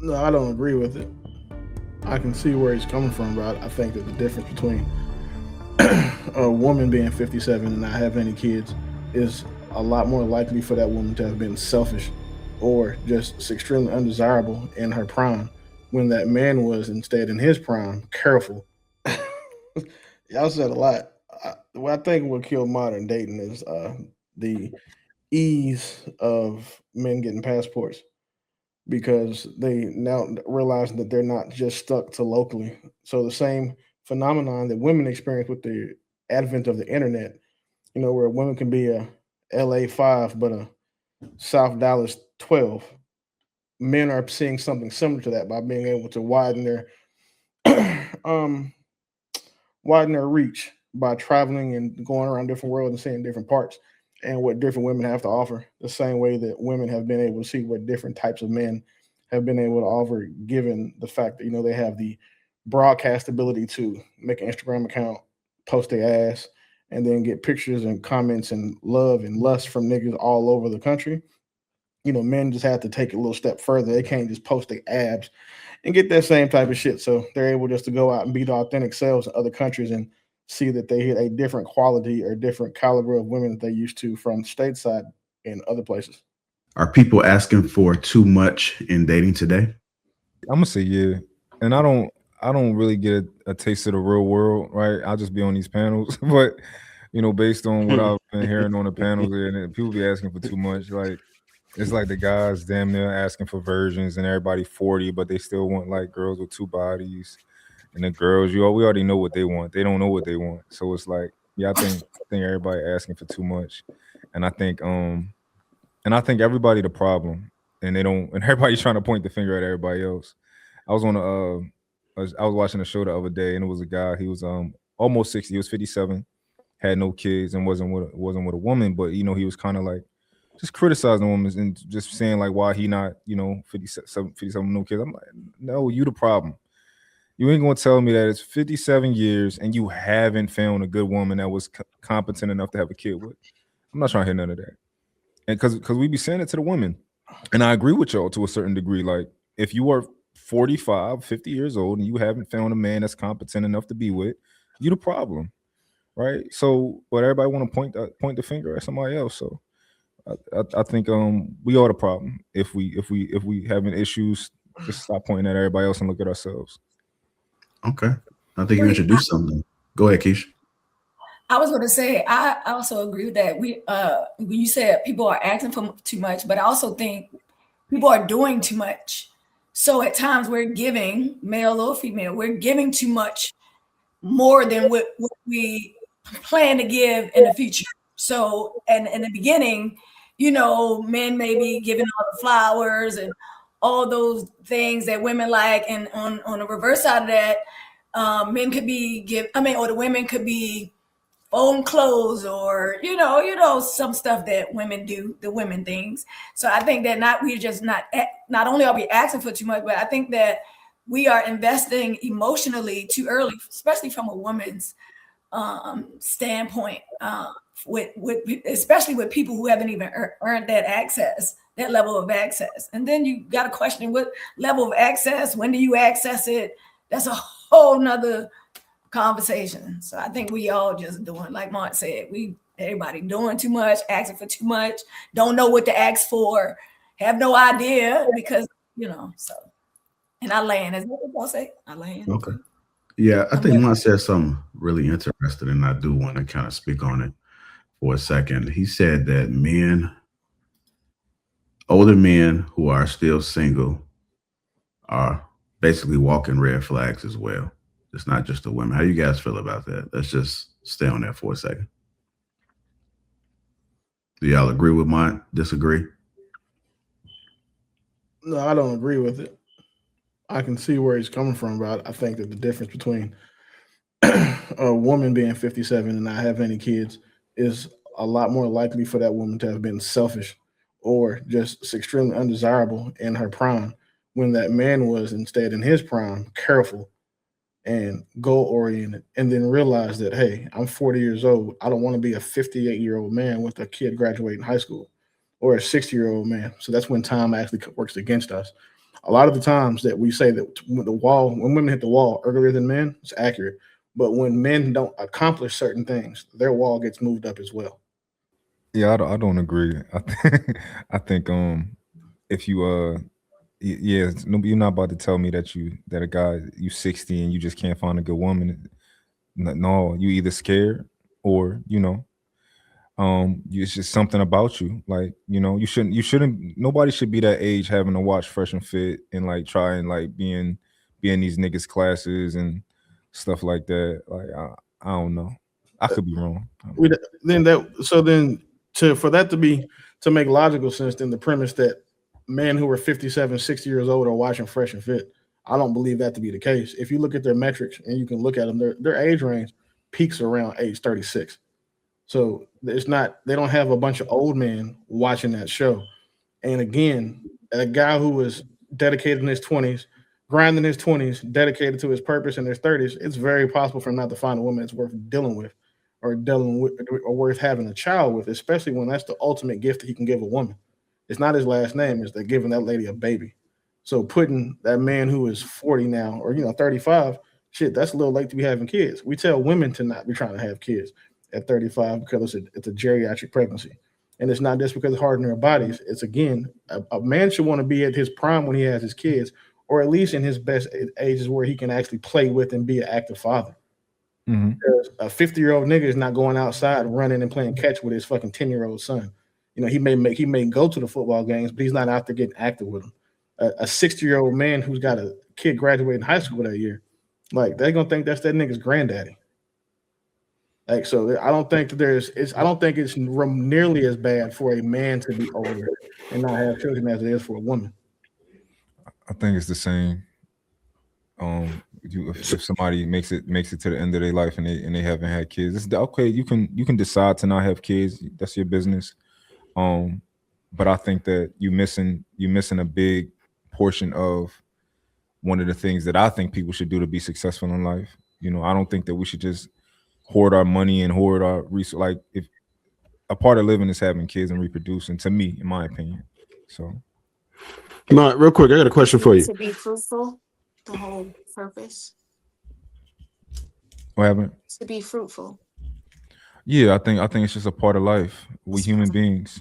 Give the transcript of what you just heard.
No, I don't agree with it. I can see where he's coming from, but I think that the difference between a woman being 57 and not having any kids is a lot more likely for that woman to have been selfish or just extremely undesirable in her prime when that man was instead in his prime careful. Y'all said a lot. What I think what killed modern dating is the ease of men getting passports because they now realize that they're not just stuck to locally. So the same phenomenon that women experience with the advent of the internet, where women can be a LA 5 but a South Dallas 12. Men are seeing something similar to that by being able to um widen their reach by traveling and going around different worlds and seeing different parts and what different women have to offer. The same way that women have been able to see what different types of men have been able to offer, given the fact that they have the broadcast ability to make an Instagram account, post their ass, and then get pictures and comments and love and lust from niggas all over the country. Men just have to take it a little step further. They can't just post their abs and get that same type of shit. So they're able just to go out and be the authentic selves in other countries and see that they hit a different quality or different caliber of women that they used to from stateside in other places. Are people asking for too much in dating today? I'm gonna say yeah, and I don't really get a taste of the real world, right? I'll just be on these panels, but based on what I've been hearing on the panels, and people be asking for too much. Like it's like the guys damn near asking for virgins, and everybody 40, but they still want like girls with two bodies, and the girls, we already know what they want. They don't know what they want, so it's like, yeah, I think everybody asking for too much, and I think everybody the problem, and they don't, and everybody's trying to point the finger at everybody else. I was on I was watching a show the other day, and it was a guy. He was almost 60. He was 57, had no kids, and wasn't with a woman. But he was kind of like just criticizing women and just saying like why he not 57 no kids. I'm like, no, you the problem. You ain't gonna tell me that it's 57 years and you haven't found a good woman that was competent enough to have a kid with. I'm not trying to hear none of that. And because we be saying it to the women, and I agree with y'all to a certain degree. Like if you are 45, 50 years old and you haven't found a man that's competent enough to be with, you the problem, right? So, but everybody want to point the finger at somebody else. So, I think we are the problem. If we having issues, just stop pointing at everybody else and look at ourselves. Okay. I think you Agree. introduced something. Go ahead, Keish. I was going to say I also agree with that. When you said people are asking for too much, but I also think people are doing too much. So at times we're giving, male or female, we're giving too much more than what we plan to give in the future. So, and in the beginning, men may be giving all the flowers and all those things that women like, and on the reverse side of that, men could be or the women could be own clothes, or some stuff that women do, the women things. So I think that not only are we asking for too much, but I think that we are investing emotionally too early, especially from a woman's standpoint, with especially with people who haven't even earned that level of access. And then you got to question what level of access, when do you access it? That's a whole nother conversation. So I think we all just doing, like Mark said, everybody doing too much, asking for too much, don't know what to ask for, have no idea because, so. And I land, is that what y'all say? I land. Okay. Yeah, I I'm think here. Mont said something really interesting, and I do want to kind of speak on it for a second. He said that older men who are still single are basically walking red flags as well. It's not just the women. How you guys feel about that? Let's just stay on that for a second. Do y'all agree with mine? Disagree? No, I don't agree with it. I can see where he's coming from, but I think that the difference between a woman being 57 and not having any kids is a lot more likely for that woman to have been selfish or just extremely undesirable in her prime when that man was instead in his prime careful and goal oriented, and then realize that, hey, I'm 40 years old. I don't want to be a 58-year-old man with a kid graduating high school or a 60-year-old man. So that's when time actually works against us. a lot of the times that we say that when women hit the wall earlier than men, it's accurate. But when men don't accomplish certain things, their wall gets moved up as well. Yeah, I don't agree. I think if you you're not about to tell me that a guy, you 60 and you just can't find a good woman. No, you either scared or it's just something about you. Like, you shouldn't nobody should be that age having to watch Fresh and Fit and like try and like be in these niggas classes and stuff like that. Like, I don't know. I could be wrong. For that to make logical sense, then the premise that men who are 57, 60 years old are watching Fresh and Fit, I don't believe that to be the case. If you look at their metrics and you can look at them, their age range peaks around age 36. So they don't have a bunch of old men watching that show. And again, a guy who was dedicated in his 20s, grinding his 20s, dedicated to his purpose in his 30s, it's very possible for him not to find a woman that's worth dealing with or worth having a child with, especially when that's the ultimate gift that he can give a woman. It's not his last name, it's that giving that lady a baby. So putting that man who is 40 now or 35, shit, that's a little late to be having kids. We tell women to not be trying to have kids at 35 because it's a geriatric pregnancy. And it's not just because it's hard on their bodies. It's, again, a man should want to be at his prime when he has his kids, or at least in his best ages where he can actually play with and be an active father. Mm-hmm. A 50-year-old nigga is not going outside running and playing catch with his fucking 10-year-old son. He may go to the football games, but he's not out there getting active with him. A 60-year-old man who's got a kid graduating high school that year, like, they're gonna think that's that nigga's granddaddy. Like, so I don't think it's nearly as bad for a man to be older and not have children as it is for a woman. I think it's the same. If somebody makes it to the end of their life and they haven't had kids, it's okay. You can decide to not have kids. That's your business. But I think that you're missing a big portion of one of the things that I think people should do to be successful in life. I don't think that we should just hoard our money and hoard our resources. Like, if a part of living is having kids and reproducing, to me, in my opinion. So, Mark, real quick, I got a question for you. To be fruitful, the whole purpose. What happened? To be fruitful. Yeah, I think it's just a part of life. We human beings,